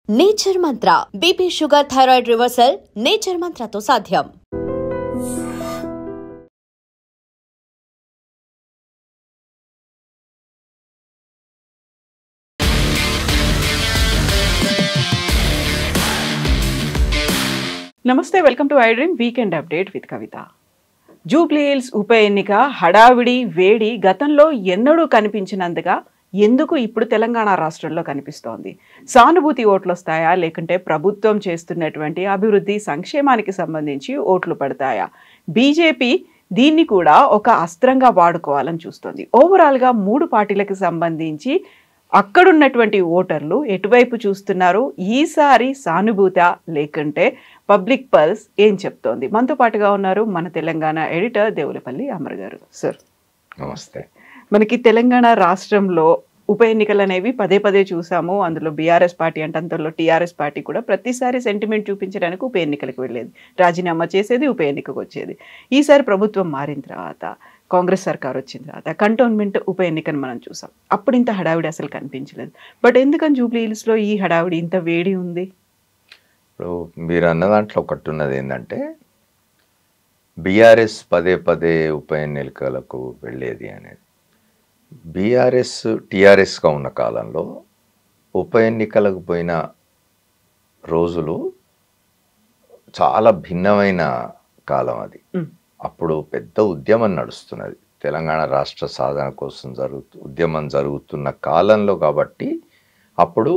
Nature Mantra BP sugar thyroid reversal Nature మంత్రతో సాధ్యం. నమస్తే, welcome to I dream weekend update with Kavitha. Jubilee Hills ఉప ఎన్నిక హడావిడి వేడి గతంలో ఎన్నడూ కనిపించినంతగా ఎందుకు ఇప్పుడు తెలంగాణ రాష్ట్రంలో కనిపిస్తోంది? సానుభూతి ఓట్లు వస్తాయా, లేకుంటే ప్రభుత్వం చేస్తున్నటువంటి అభివృద్ధి సంక్షేమానికి సంబంధించి ఓట్లు పడతాయా? బీజేపీ దీన్ని కూడా ఒక అస్త్రంగా వాడుకోవాలని చూస్తోంది. ఓవరాల్గా మూడు పార్టీలకు సంబంధించి అక్కడున్నటువంటి ఓటర్లు ఎటువైపు చూస్తున్నారు? ఈసారి సానుభూత లేకుంటే పబ్లిక్ పల్స్ ఏం చెప్తోంది? మనతో పాటుగా ఉన్నారు మన తెలంగాణ ఎడిటర్ దేవులపల్లి అమర్ గారు. సార్ నమస్తే. మనకి తెలంగాణ రాష్ట్రంలో ఉప ఎన్నికలు అనేవి పదే పదే చూసాము. అందులో బీఆర్ఎస్ పార్టీ అంటే అందులో టీఆర్ఎస్ పార్టీ కూడా ప్రతిసారి సెంటిమెంట్ చూపించడానికి ఉప ఎన్నికలకు వెళ్ళేది, రాజీనామా చేసేది, ఉప ఎన్నికకు వచ్చేది. ఈసారి ప్రభుత్వం మారిన తర్వాత, కాంగ్రెస్ సర్కార్ వచ్చిన తర్వాత కంటోన్మెంట్ ఉప ఎన్నికను మనం చూసాం. అప్పుడు ఇంత హడావిడి అసలు కనిపించలేదు. బట్ ఎందుకని జూబ్లీ హిల్స్లో ఈ హడావిడి ఇంత వేడి ఉంది? ఇప్పుడు మీరు అన్న దాంట్లో ఒకటి ఉన్నది ఏంటంటే, బీఆర్ఎస్ పదే పదే ఉప ఎన్నికలకు వెళ్ళేది అనేది. బీఆర్ఎస్ టీఆర్ఎస్గా ఉన్న కాలంలో ఉప ఎన్నికలకు పోయిన రోజులు చాలా భిన్నమైన కాలం అది. అప్పుడు పెద్ద ఉద్యమం నడుస్తున్నది, తెలంగాణ రాష్ట్ర సాధన కోసం ఉద్యమం జరుగుతున్న కాలంలో. కాబట్టి అప్పుడు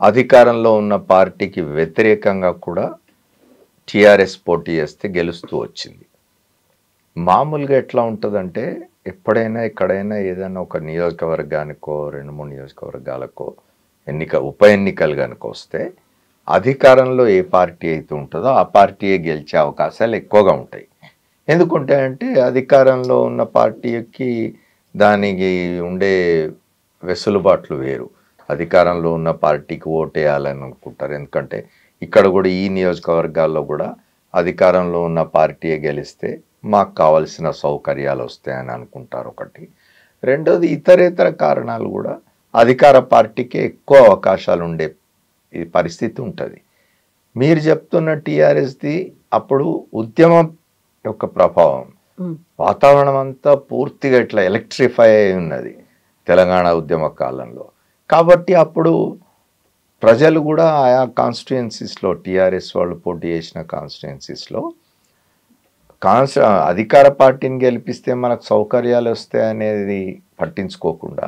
అధికారంలో ఉన్న పార్టీకి వ్యతిరేకంగా కూడా టీఆర్ఎస్ పోటీ చేస్తే గెలుస్తూ వచ్చింది. మామూలుగా ఎట్లా ఉంటుందంటే, ఎప్పుడైనా ఎక్కడైనా ఏదైనా ఒక నియోజకవర్గానికో 2-3 నియోజకవర్గాలకో ఉప ఎన్నికలు కనుక వస్తే అధికారంలో ఏ పార్టీ అయితే ఉంటుందో ఆ పార్టీయే గెలిచే అవకాశాలు ఎక్కువగా ఉంటాయి. ఎందుకుంటాయంటే అధికారంలో ఉన్న పార్టీకి దానికి ఉండే వెసులుబాట్లు వేరు. అధికారంలో ఉన్న పార్టీకి ఓటేయాలని అనుకుంటారు. ఎందుకంటే ఇక్కడ కూడా ఈ నియోజకవర్గాల్లో కూడా అధికారంలో ఉన్న పార్టీయే గెలిస్తే మాకు కావాల్సిన సౌకర్యాలు వస్తాయని అనుకుంటారు ఒకటి. రెండోది, ఇతరేతర కారణాలు కూడా అధికార పార్టీకి ఎక్కువ అవకాశాలు ఉండే పరిస్థితి ఉంటుంది. మీరు చెప్తున్న టీఆర్ఎస్ది అప్పుడు ఉద్యమం యొక్క ప్రభావం, వాతావరణం అంతా పూర్తిగా ఇట్లా ఎలక్ట్రిఫై అయి ఉన్నది తెలంగాణ ఉద్యమ కాలంలో. కాబట్టి అప్పుడు ప్రజలు కూడా ఆయా కాన్స్టిట్యుయెన్సీస్లో, టీఆర్ఎస్ వాళ్ళు పోటీ చేసిన కాన్స్టిట్యుయెన్సీస్లో అధికార పార్టీని గెలిపిస్తే మనకు సౌకర్యాలు వస్తాయనేది పట్టించుకోకుండా,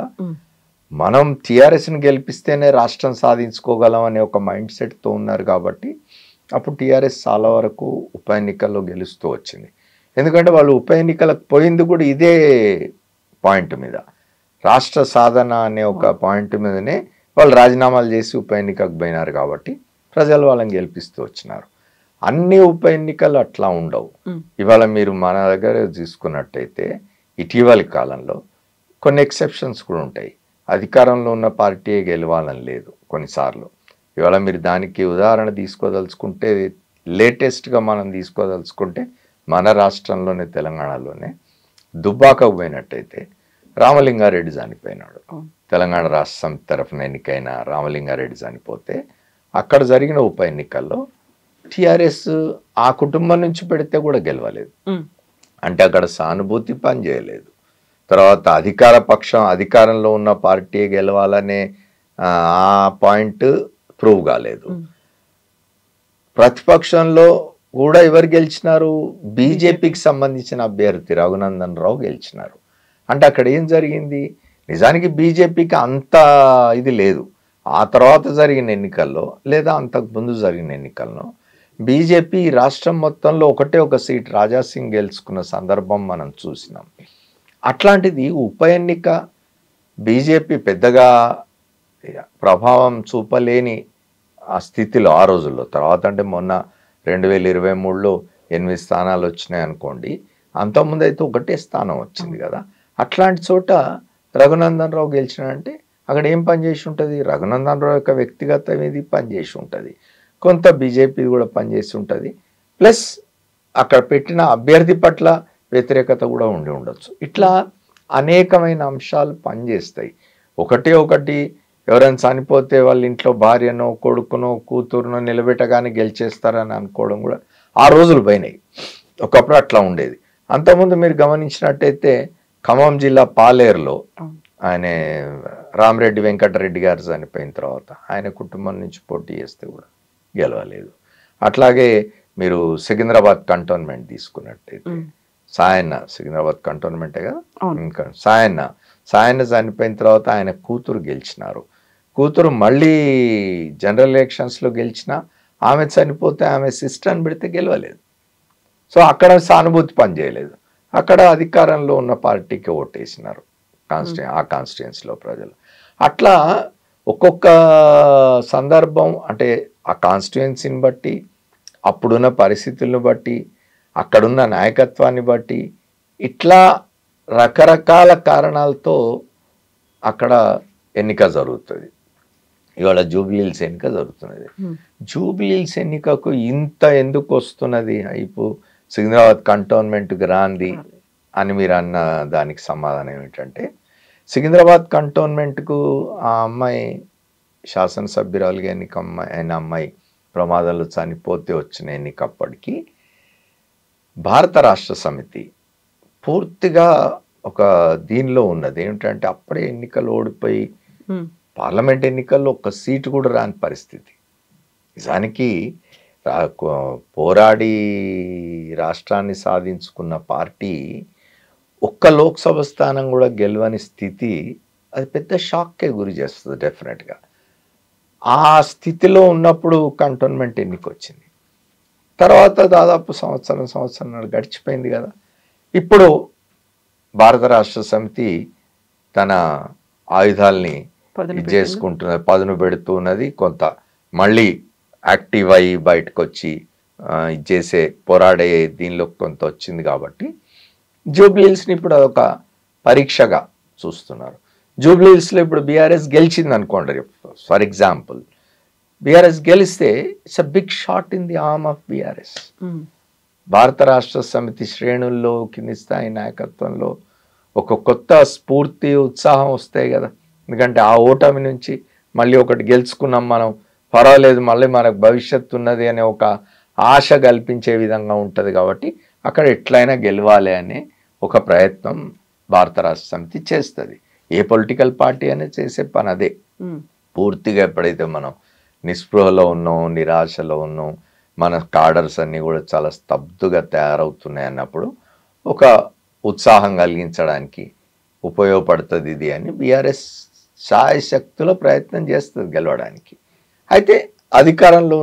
మనం టీఆర్ఎస్ని గెలిపిస్తేనే రాష్ట్రం సాధించుకోగలం అనే ఒక మైండ్ సెట్తో ఉన్నారు. కాబట్టి అప్పుడు టీఆర్ఎస్ చాలా వరకు ఉప ఎన్నికల్లో గెలుస్తూ వచ్చింది. ఎందుకంటే వాళ్ళు ఉప ఎన్నికలకు పోయింది కూడా ఇదే పాయింట్ మీద, రాష్ట్ర సాధన అనే ఒక పాయింట్ మీదనే వాళ్ళు రాజీనామాలు చేసి ఉప ఎన్నికకు పోయినారు. కాబట్టి ప్రజలు వాళ్ళని గెలిపిస్తూ వచ్చినారు. అన్ని ఉప ఎన్నికలు అట్లా ఉండవు. ఇవాళ మీరు మన దగ్గర తీసుకున్నట్టయితే ఇటీవలి కాలంలో కొన్ని ఎక్సెప్షన్స్ కూడా ఉంటాయి. అధికారంలో ఉన్న పార్టీయే గెలవాలని లేదు కొన్నిసార్లు. ఇవాళ మీరు దానికి ఉదాహరణ తీసుకోదలుచుకుంటే, లేటెస్ట్గా మనం తీసుకోదలుచుకుంటే మన రాష్ట్రంలోనే, తెలంగాణలోనే దుబ్బాకకు పోయినట్టయితే రామలింగారెడ్డి చనిపోయినాడు. తెలంగాణ రాష్ట్ర సమితి తరఫున ఎన్నికైన రామలింగారెడ్డి చనిపోతే అక్కడ జరిగిన ఉప ఎన్నికల్లో టీఆర్ఎస్ ఆ కుటుంబం నుంచి పెడితే కూడా గెలవలేదు. అంటే అక్కడ సానుభూతి పని చేయలేదు. తర్వాత అధికార పక్షం, అధికారంలో ఉన్న పార్టీ గెలవాలనే ఆ పాయింట్ ప్రూవ్ కాలేదు. ప్రతిపక్షంలో కూడా ఎవరు గెలిచినారు? బీజేపీకి సంబంధించిన అభ్యర్థి రఘునందన్ రావు గెలిచినారు. అంటే అక్కడ ఏం జరిగింది? నిజానికి బీజేపీకి అంత ఇది లేదు. ఆ తర్వాత జరిగిన ఎన్నికల్లో లేదా అంతకుముందు జరిగిన ఎన్నికల్లో బీజేపీ రాష్ట్రం మొత్తంలో ఒకటే ఒక సీట్ రాజాసింగ్ గెలుచుకున్న సందర్భం మనం చూసినాం. అట్లాంటిది ఉప ఎన్నిక బీజేపీ పెద్దగా ప్రభావం చూపలేని ఆ స్థితిలో ఆ రోజుల్లో. తర్వాత అంటే మొన్న 2023లో 8 స్థానాలు వచ్చినాయి అనుకోండి, అంతకుముందు అయితే ఒకటే స్థానం వచ్చింది కదా. అట్లాంటి చోట రఘునందన్ రావు గెలిచినాడంటే అక్కడ ఏం పని చేసి ఉంటుంది? రఘునందన్ రావు యొక్క వ్యక్తిగత ఇది పనిచేసి ఉంటుంది, కొంత బీజేపీ కూడా పనిచేసి ఉంటుంది, ప్లస్ అక్కడ పెట్టిన అభ్యర్థి పట్ల వ్యతిరేకత కూడా ఉండొచ్చు. ఇట్లా అనేకమైన అంశాలు పనిచేస్తాయి. ఒకటి ఎవరైనా చనిపోతే వాళ్ళ ఇంట్లో భార్యనో కొడుకునో కూతురునో నిలబెట్టగానే గెలిచేస్తారని అనుకోవడం కూడా ఆ రోజులు పోయినాయి. ఒకప్పుడు అట్లా ఉండేది. అంతకుముందు మీరు గమనించినట్టయితే ఖమ్మం జిల్లా పాలేరులో ఆయన రామరెడ్డి వెంకటరెడ్డి గారు చనిపోయిన తర్వాత ఆయన కుటుంబం నుంచి పోటీ చేస్తే కూడా గెలవలేదు. అట్లాగే మీరు సికింద్రాబాద్ కంటోన్మెంట్ తీసుకున్నట్టయితే సాయన్న, సికింద్రాబాద్ కంటోన్మెంటే కదా, ఇంకా సాయన్న చనిపోయిన తర్వాత ఆయన కూతురు గెలిచినారు. కూతురు మళ్ళీ జనరల్ ఎలక్షన్స్లో గెలిచిన ఆమె చనిపోతే ఆమె సిస్టర్ని పెడితే గెలవలేదు. సో అక్కడ సానుభూతి పనిచేయలేదు. అక్కడ అధికారంలో ఉన్న పార్టీకి ఓటేసినారు ఆ కాన్స్టిట్యుయెన్సీలో ప్రజలు. అట్లా ఒక్కొక్క సందర్భం అంటే ఆ కాన్స్టిట్యుయెన్సీని బట్టి, అప్పుడున్న పరిస్థితులను బట్టి, అక్కడున్న నాయకత్వాన్ని బట్టి, ఇట్లా రకరకాల కారణాలతో అక్కడ ఎన్నిక జరుగుతుంది. ఇవాళ జూబ్లీహిల్స్ ఎన్నిక జరుగుతున్నది. జూబ్లీహిల్స్ ఎన్నికకు ఇంత ఎందుకు వస్తున్నది హైపు, సికింద్రాబాద్ కంటోన్మెంట్కి రాంది అని మీరు అన్న దానికి సమాధానం ఏమిటంటే, సికింద్రాబాద్ కంటోన్మెంట్కు ఆ అమ్మాయి శాసనసభ్యురాలుగా ఎన్నిక అయిన అమ్మాయి ప్రమాదంలో చనిపోతే వచ్చిన ఎన్నికప్పటికీ భారత రాష్ట్ర సమితి పూర్తిగా ఒక దీనిలో ఉన్నది. ఏమిటంటే అప్పుడే ఎన్నికలు ఓడిపోయి పార్లమెంట్ ఎన్నికల్లో ఒక్క సీటు కూడా రాని పరిస్థితి. నిజానికి పోరాడి రాష్ట్రాన్ని సాధించుకున్న పార్టీ ఒక్క లోక్సభ స్థానం కూడా గెలవని స్థితి, అది పెద్ద షాక్కే గురి చేస్తుంది డెఫినెట్గా. ఆ స్థితిలో ఉన్నప్పుడు కంటోన్మెంట్ ఎన్నిక వచ్చింది. తర్వాత దాదాపు సంవత్సరం గడిచిపోయింది కదా. ఇప్పుడు భారత రాష్ట్ర సమితి తన ఆయుధాలని చేసుకుంటున్నది, పదును పెడుతున్నది. కొంత మళ్ళీ యాక్టివ్ అయ్యి బయటకు వచ్చి చేసే పోరాడే దీనిలో కొంత వచ్చింది. కాబట్టి జూబ్లీహిల్స్ని ఇప్పుడు అదొక పరీక్షగా చూస్తున్నారు. జూబ్లీహిల్స్లో ఇప్పుడు బీఆర్ఎస్ గెలిచింది అనుకోండి, ఫర్ ఎగ్జాంపుల్ బీఆర్ఎస్ గెలిస్తే it's a big shot in the arm of BRS. Bharat Rashtra సమితి శ్రేణుల్లో కింది స్థాయి నాయకత్వంలో ఒక కొత్త స్ఫూర్తి, ఉత్సాహం వస్తాయి కదా. ఎందుకంటే ఆ ఓటమి నుంచి మళ్ళీ ఒకటి గెలుచుకున్నాం మనం, పర్వాలేదు మళ్ళీ మనకు భవిష్యత్తు ఉన్నది అనే ఒక ఆశ కల్పించే విధంగా ఉంటుంది. కాబట్టి అక్కడ ఎట్లయినా గెలవాలి అనే ఒక ప్రయత్నం భారత రాష్ట్ర సమితి చేస్తుంది. ఏ పొలిటికల్ పార్టీ అనేది చేసే పని అదే. పూర్తిగా ఎప్పుడైతే మనం నిస్పృహలో ఉన్నాం, నిరాశలో ఉన్నాం, మన కాడర్స్ అన్నీ కూడా చాలా స్తబ్దుగా తయారవుతున్నాయి అన్నప్పుడు ఒక ఉత్సాహం కలిగించడానికి ఉపయోగపడుతుంది ఇది అని బీఆర్ఎస్ శాయశక్తుల ప్రయత్నం చేస్తుంది గెలవడానికి. అయితే అధికారంలో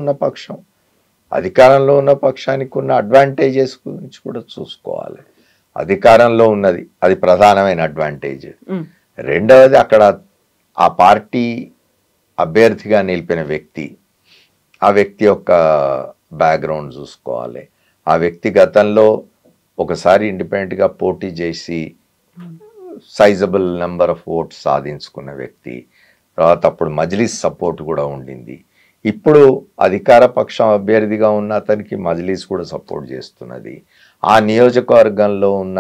ఉన్న పక్షానికి ఉన్న అడ్వాంటేజెస్ గురించి కూడా చూసుకోవాలి. అధికారంలో ఉన్నది, అది ప్రధానమైన అడ్వాంటేజ్. రెండవది అక్కడ ఆ పార్టీ అభ్యర్థిగా నిలిపిన వ్యక్తి, ఆ వ్యక్తి యొక్క బ్యాక్గ్రౌండ్ చూసుకోవాలి. ఆ వ్యక్తి గతంలో ఒకసారి ఇండిపెండెంట్గా పోటీ చేసి సైజబుల్ నెంబర్ ఆఫ్ ఓట్స్ సాధించుకున్న వ్యక్తి. తర్వాత అప్పుడు మజ్లిస్ సపోర్ట్ కూడా ఉండింది. ఇప్పుడు అధికార పక్షం అభ్యర్థిగా ఉన్న అతనికి మజ్లిస్ కూడా సపోర్ట్ చేస్తున్నది. ఆ నియోజకవర్గంలో ఉన్న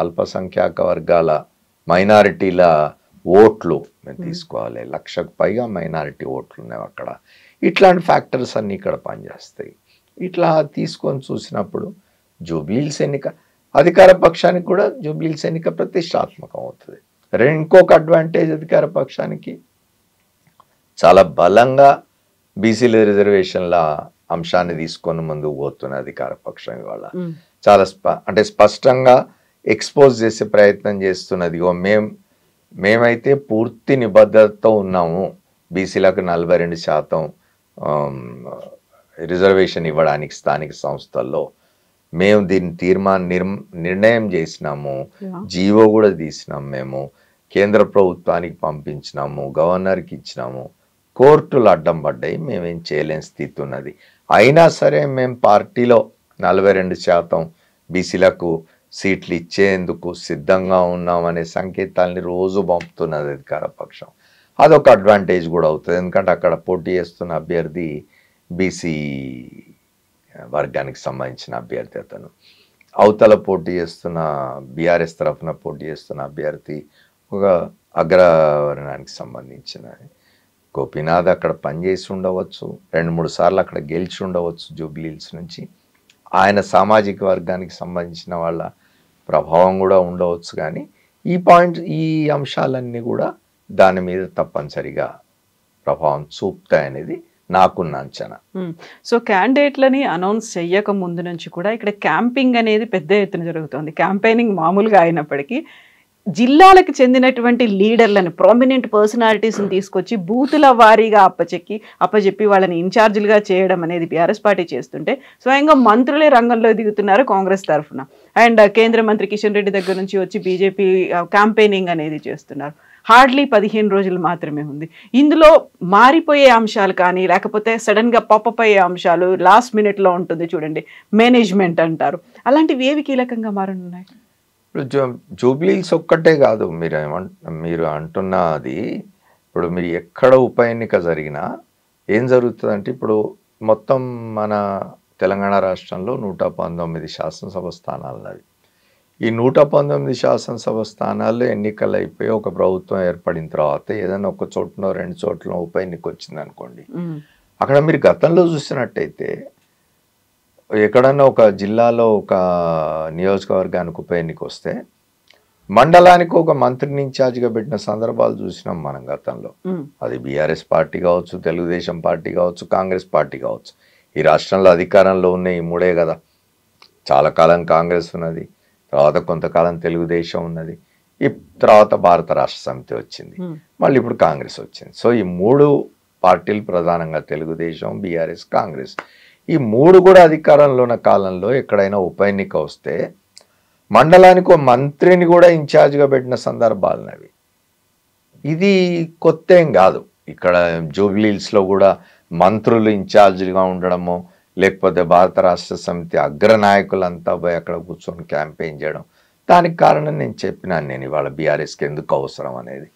అల్పసంఖ్యాక వర్గాల మైనారిటీల ఓట్లు మేము తీసుకోవాలి. 1,00,000కు పైగా మైనారిటీ ఓట్లు ఉన్నాయి అక్కడ. ఇట్లాంటి ఫ్యాక్టర్స్ అన్నీ ఇక్కడ పనిచేస్తాయి. ఇట్లా తీసుకొని చూసినప్పుడు జూబ్లీహిల్స్ ఎన్నిక అధికార పక్షానికి కూడా జూబ్లీహిల్స్ ఎన్నిక ప్రతిష్టాత్మకం అవుతుంది. ఇంకొక అడ్వాంటేజ్ అధికార పక్షానికి చాలా బలంగా బీసీల రిజర్వేషన్ల అంశాన్ని తీసుకొని ముందుకు పోతున్న అధికార పక్షం ఇవాళ చాలా స్పష్టంగా ఎక్స్పోజ్ చేసే ప్రయత్నం చేస్తున్నది. మేమైతే పూర్తి నిబద్ధతతో ఉన్నాము, బీసీలకు 42% రిజర్వేషన్ ఇవ్వడానికి స్థానిక సంస్థల్లో మేము దీన్ని నిర్ణయం చేసినాము, జీవో కూడా తీసినాము, మేము కేంద్ర ప్రభుత్వానికి పంపించినాము, గవర్నర్కి ఇచ్చినాము, కోర్టులు అడ్డం పడ్డాయి, మేమేం చేయలేని స్థితి ఉన్నది. అయినా సరే మేము పార్టీలో 42% బీసీలకు సీట్లు ఇచ్చేందుకు సిద్ధంగా ఉన్నామనే సంకేతాలని రోజు పంపుతున్నది అధికార పక్షం. అదొక అడ్వాంటేజ్ కూడా అవుతుంది. ఎందుకంటే అక్కడ పోటీ చేస్తున్న అభ్యర్థి బీసీ వర్గానికి సంబంధించిన అభ్యర్థి. అతను అవతల పోటీ చేస్తున్న బీఆర్ఎస్ తరఫున పోటీ చేస్తున్న అభ్యర్థి ఒక అగ్రవర్ణానికి సంబంధించిన గోపీనాథ్ అక్కడ పనిచేసి ఉండవచ్చు, 2-3 సార్లు అక్కడ గెలిచి ఉండవచ్చు జూబ్లీహిల్స్ నుంచి. ఆయన సామాజిక వర్గానికి సంబంధించిన వాళ్ళ ప్రభావం కూడా ఉండవచ్చు. కానీ ఈ అంశాలన్నీ కూడా దాని మీద తప్పనిసరిగా ప్రభావం చూపుతాయనేది నాకున్న అంచనా. సో క్యాండిడేట్లని అనౌన్స్ చెయ్యక ముందు నుంచి కూడా ఇక్కడ క్యాంపింగ్ అనేది పెద్ద ఎత్తున జరుగుతుంది. క్యాంపెయినింగ్ మామూలుగా అయినప్పటికీ జిల్లాలకు చెందినటువంటి లీడర్లను, ప్రామినెంట్ పర్సనాలిటీస్ని తీసుకొచ్చి బూతుల వారీగా అప్పచెప్పి వాళ్ళని ఇన్ఛార్జీలుగా చేయడం అనేది బీఆర్ఎస్ పార్టీ చేస్తుంటే, స్వయంగా మంత్రులే రంగంలో దిగుతున్నారు కాంగ్రెస్ తరఫున. అండ్ కేంద్ర మంత్రి కిషన్ రెడ్డి దగ్గర నుంచి వచ్చి బీజేపీ క్యాంపెయినింగ్ అనేది చేస్తున్నారు. హార్డ్లీ 15 రోజులు మాత్రమే ఉంది. ఇందులో మారిపోయే అంశాలు కానీ, లేకపోతే సడన్గా పాపప్ అయ్యే అంశాలు, లాస్ట్ మినిట్లో ఉంటుంది చూడండి, మేనేజ్మెంట్ అంటారు, అలాంటివి ఏవి కీలకంగా మారనున్నాయి? ఇప్పుడు జూబ్లీహిల్స్ ఒక్కటే కాదు, మీరు అంటున్నది. ఇప్పుడు మీరు ఎక్కడ ఉప ఎన్నిక జరిగినా ఏం జరుగుతుందంటే, ఇప్పుడు మొత్తం మన తెలంగాణ రాష్ట్రంలో 119 శాసనసభ స్థానాలు ఉన్నవి. ఈ 119 శాసనసభ స్థానాల్లో ఎన్నికలు అయిపోయి ఒక ప్రభుత్వం ఏర్పడిన తర్వాత ఏదైనా ఒక చోటనో 2 చోట్ల ఉప ఎన్నిక వచ్చింది అనుకోండి, అక్కడ మీరు గతంలో చూసినట్టయితే ఎక్కడన్నా ఒక జిల్లాలో ఒక నియోజకవర్గానికి ఉప ఎన్నిక వస్తే మండలానికి ఒక మంత్రిని ఇన్ఛార్జిగా పెట్టిన సందర్భాలు చూసినాం మనం గతంలో. అది బీఆర్ఎస్ పార్టీ కావచ్చు, తెలుగుదేశం పార్టీ కావచ్చు, కాంగ్రెస్ పార్టీ కావచ్చు. ఈ రాష్ట్రంలో అధికారంలో ఉన్న ఈ 3 కదా. చాలా కాలం కాంగ్రెస్ ఉన్నది, తర్వాత కొంతకాలం తెలుగుదేశం ఉన్నది, ఈ తర్వాత భారత రాష్ట్ర సమితి వచ్చింది, మళ్ళీ ఇప్పుడు కాంగ్రెస్ వచ్చింది. సో ఈ 3 పార్టీలు ప్రధానంగా తెలుగుదేశం, బీఆర్ఎస్, కాంగ్రెస్, ఈ 3 కూడా అధికారంలో ఉన్న కాలంలో ఎక్కడైనా ఉప ఎన్నిక వస్తే మండలానికి ఒక మంత్రిని కూడా ఇన్ఛార్జ్గా పెట్టిన సందర్భాలు అవి. ఇది కొత్త ఏం కాదు. ఇక్కడ జూబ్లీహిల్స్లో కూడా మంత్రులు ఇన్ఛార్జీలుగా ఉండడము, లేకపోతే భారత రాష్ట్ర సమితి అగ్రనాయకులంతా పోయి అక్కడ కూర్చొని క్యాంపెయిన్ చేయడం. దానికి కారణం నేను చెప్పినాను. నేను ఇవాళ బీఆర్ఎస్కి ఎందుకు అవసరం అనేది,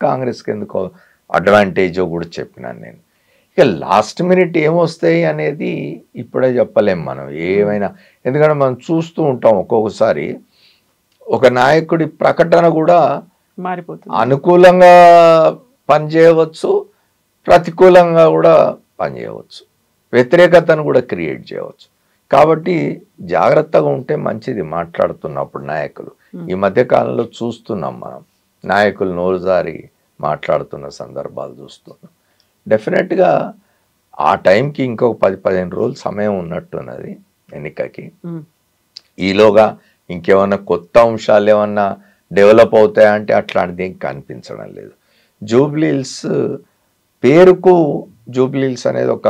కాంగ్రెస్కి ఎందుకు అడ్వాంటేజో కూడా చెప్పినాను నేను. ఇక లాస్ట్ మినిట్ ఏమొస్తాయి అనేది ఇప్పుడే చెప్పలేం మనం ఏమైనా. ఎందుకంటే మనం చూస్తూ ఉంటాం ఒక్కొక్కసారి ఒక నాయకుడి ప్రకటన కూడా మారిపోతుంది. అనుకూలంగా పనిచేయవచ్చు, ప్రతికూలంగా కూడా పనిచేయవచ్చు, వ్యతిరేకతను కూడా క్రియేట్ చేయవచ్చు. కాబట్టి జాగ్రత్తగా ఉంటే మంచిది మాట్లాడుతున్నప్పుడు నాయకులు. ఈ మధ్య కాలంలో చూస్తున్నాం మనం నాయకులు నోరుజారి మాట్లాడుతున్న సందర్భాలు చూస్తున్నాం. డెఫినెట్గా ఆ టైంకి ఇంకొక 10-15 రోజులు సమయం ఉన్నట్టున్నది ఎన్నికకి. ఈలోగా ఇంకేమన్నా కొత్త అంశాలు ఏమన్నా డెవలప్ అవుతాయంటే అట్లాంటిది ఏం కనిపించడం లేదు. జూబ్లీహిల్స్ పేరుకు జూబ్లీహిల్స్ అనేది ఒక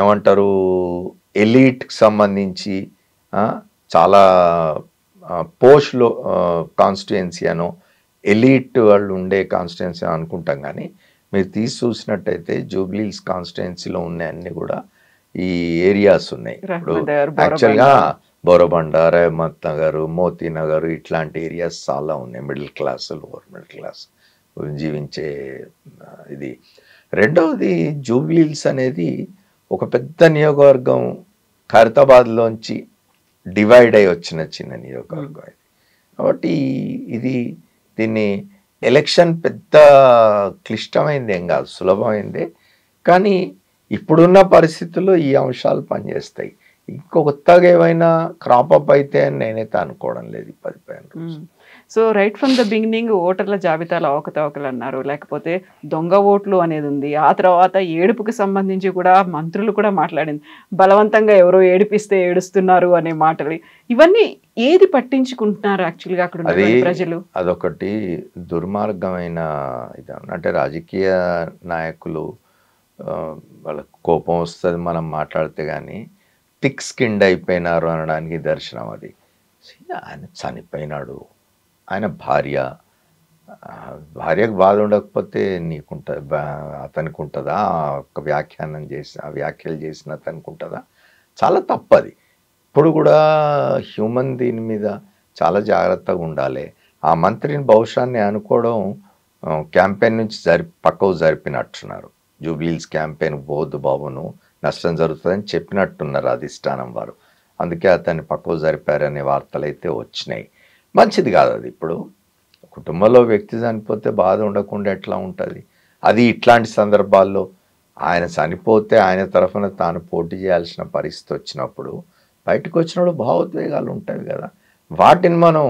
ఏమంటారు ఎలీట్కి సంబంధించి చాలా పోస్ట్లో కాన్స్టిట్యుయెన్సీ అనో ఎలీట్ వాళ్ళు ఉండే కాన్స్టిట్యుయెన్సీ అనుకుంటాం. కానీ మీరు తీసి చూసినట్టయితే జూబ్లీహిల్స్ కాన్స్టిట్యుయెన్సీలో ఉన్న అన్ని కూడా ఈ ఏరియాస్ ఉన్నాయి. ఇప్పుడు యాక్చువల్గా బోరబండ, రహమత్ నగర్, మోతీ నగర్ ఇట్లాంటి ఏరియాస్ చాలా ఉన్నాయి. Middle class, lower middle class జీవించే ఇది. రెండవది జూబ్లీహిల్స్ అనేది ఒక పెద్ద నియోజకవర్గం, ఖైరతాబాద్లోంచి డివైడ్ అయి వచ్చిన చిన్న నియోజకవర్గం ఇది. కాబట్టి దీన్ని ఎలక్షన్ పెద్ద క్లిష్టమైంది ఏం కాదు, సులభమైందే. కానీ ఇప్పుడున్న పరిస్థితుల్లో ఈ అంశాలు పనిచేస్తాయి. ఇంకొకగా ఏమైనా క్రాపప్ అయితే అని నేనైతే అనుకోవడం లేదు 10-15 రోజులు. So right from the beginning ఓటర్ల జాబితాలో అవకతవకలు అన్నారు, లేకపోతే దొంగ ఓట్లు అనేది ఉంది. ఆ తర్వాత ఏడుపుకి సంబంధించి కూడా మంత్రులు కూడా మాట్లాడింది, బలవంతంగా ఎవరో ఏడిపిస్తే ఏడుస్తున్నారు అనే మాటలు. ఇవన్నీ ఏది పట్టించుకుంటున్నారు యాక్చువల్గా అక్కడ ఉన్న ప్రజలు? అదొకటి దుర్మార్గమైన ఇది. అంటే రాజకీయ నాయకులు వాళ్ళకు కోపం వస్తుంది మనం మాట్లాడితే, కానీ థిక్ స్కిన్డ్ అయిపోయినారు అనడానికి దర్శనం అది. ఆయన చనిపోయినాడు, ఆయన భార్యకు బాధ ఉండకపోతే నీకుంటుంది, అతనికి ఉంటుందా? ఒక వ్యాఖ్యలు చేసిన అతనికి ఉంటుందా? చాలా తప్పది. ఇప్పుడు కూడా హ్యూమన్ దీని మీద చాలా జాగ్రత్తగా ఉండాలి. ఆ మంత్రిని భవిష్యాన్ని అనుకోవడం క్యాంపెయిన్ నుంచి పక్కకు జరిపినట్టున్నారు. జూబ్లీహిల్స్ క్యాంపెయిన్ పోవద్దు బాబును, నష్టం జరుగుతుందని చెప్పినట్టున్నారు అధిష్టానం వారు. అందుకే అతన్ని పక్కకు జరిపారనే వార్తలు అయితే వచ్చినాయి. మంచిది కాదు అది. ఇప్పుడు కుటుంబంలో వ్యక్తి చనిపోతే బాధ ఉండకుండా ఎట్లా ఉంటుంది? అది ఇట్లాంటి సందర్భాల్లో ఆయన చనిపోతే ఆయన తరఫున తాను పోటీ చేయాల్సిన పరిస్థితి వచ్చినప్పుడు బయటకు వచ్చినప్పుడు భావోద్వేగాలు ఉంటాయి కదా, వాటిని మనం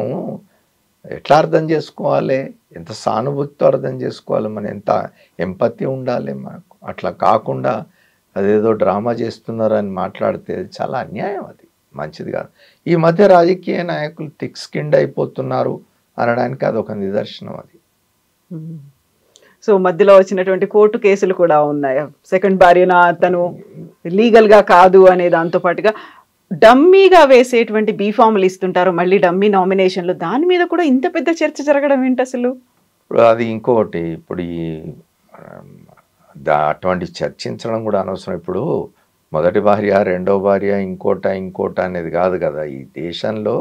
ఎట్లా అర్థం చేసుకోవాలి? ఎంత సానుభూతితో అర్థం చేసుకోవాలి? మనం ఎంత ఎంపతి ఉండాలి మనకు? అట్లా కాకుండా అదేదో డ్రామా చేస్తున్నారని మాట్లాడితే చాలా అన్యాయం, అది మంచిది కాదు. ఈ మధ్య రాజకీయ నాయకులు థిక్ స్కిన్డ్ అయిపోతున్నారు అనడానికి అదొక నిదర్శనం. అది సో మధ్యలో వచ్చినటువంటి కోర్టు కేసులు కూడా ఉన్నాయి. సెకండ్ భార్యన తను లీగల్గా కాదు అనే దాంతో పాటుగా డమ్మీగా వేసేటువంటి బీఫామ్లు ఇస్తుంటారు, మళ్ళీ డమ్మీ నామినేషన్లు, దాని మీద కూడా ఇంత పెద్ద చర్చ జరగడం ఏంటి అసలు? ఇప్పుడు అది ఇంకొకటి, ఇప్పుడు ఈ అటువంటి చర్చించడం కూడా అనవసరం. ఇప్పుడు మొదటి భార్య, రెండో భార్య, ఇంకోట అనేది కాదు కదా. ఈ దేశంలో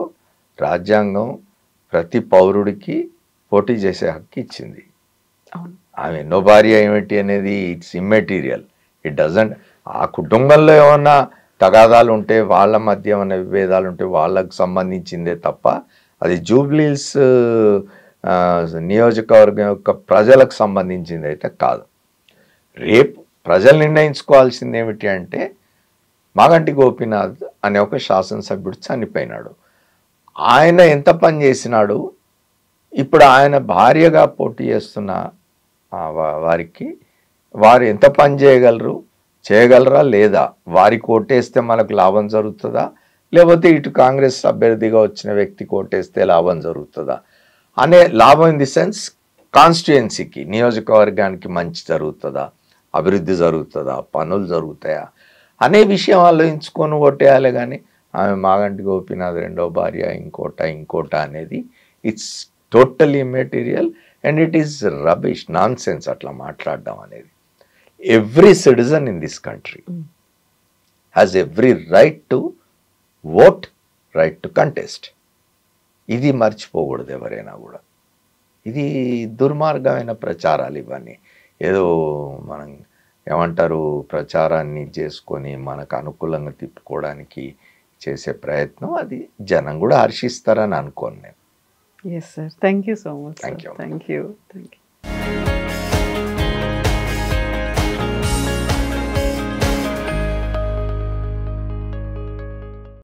రాజ్యాంగం ప్రతి పౌరుడికి పోటీ చేసే హక్కు ఇచ్చింది. ఆమె ఎన్నో భార్య ఏమిటి అనేది ఇట్స్ ఇమ్మెటీరియల్. ఇట్ డజంట్, ఆ కుటుంబంలో ఏమన్నా తగాదాలు ఉంటే, వాళ్ళ మధ్య ఏమైనా విభేదాలు ఉంటే వాళ్ళకు సంబంధించిందే తప్ప అది జూబ్లీహిల్స్ నియోజకవర్గం యొక్క ప్రజలకు సంబంధించింది అయితే కాదు. రేపు ప్రజలు నిర్ణయించుకోవాల్సింది ఏమిటి అంటే, మాగంటి గోపీనాథ్ అనే ఒక శాసనసభ్యుడు చనిపోయినాడు, ఆయన ఎంత పని చేసినాడు, ఇప్పుడు ఆయన భార్యగా పోటీ చేస్తున్న వారికి వారు ఎంత పని చేయగలరా లేదా, వారికి ఓటేస్తే మనకు లాభం జరుగుతుందా, లేకపోతే ఇటు కాంగ్రెస్ అభ్యర్థిగా వచ్చిన వ్యక్తికి ఓటేస్తే లాభం జరుగుతుందా అనే, లాభం ఇన్ ది సెన్స్ కాన్స్టిట్యుయెన్సీకి, నియోజకవర్గానికి మంచి జరుగుతుందా, అభివృద్ధి జరుగుతుందా, పనులు జరుగుతాయా అనే విషయం ఆలోచించుకొని ఓటేయాలి. కానీ ఆమె మాగంటి గోపీనాథ్ రెండో భార్య, ఇంకోట అనేది it's total immaterial and it is rubbish, non sense అట్లా మాట్లాడడం అనేది. Every citizen in this country has every right to vote, right to contest. ఇది మర్చిపోకూడదు ఎవరైనా కూడా. ఇది దుర్మార్గమైన ప్రచారాలు ఇవన్నీ. ఏదో మనం ఏమంటారు, ప్రచారాన్ని చేసుకొని మనకు అనుకూలంగా తిప్పుకోవడానికి చేసే ప్రయత్నం, అది జనం కూడా హర్షిస్తారని అనుకోను నేను. Yes sir, thank you so much. Thank you. Thank you.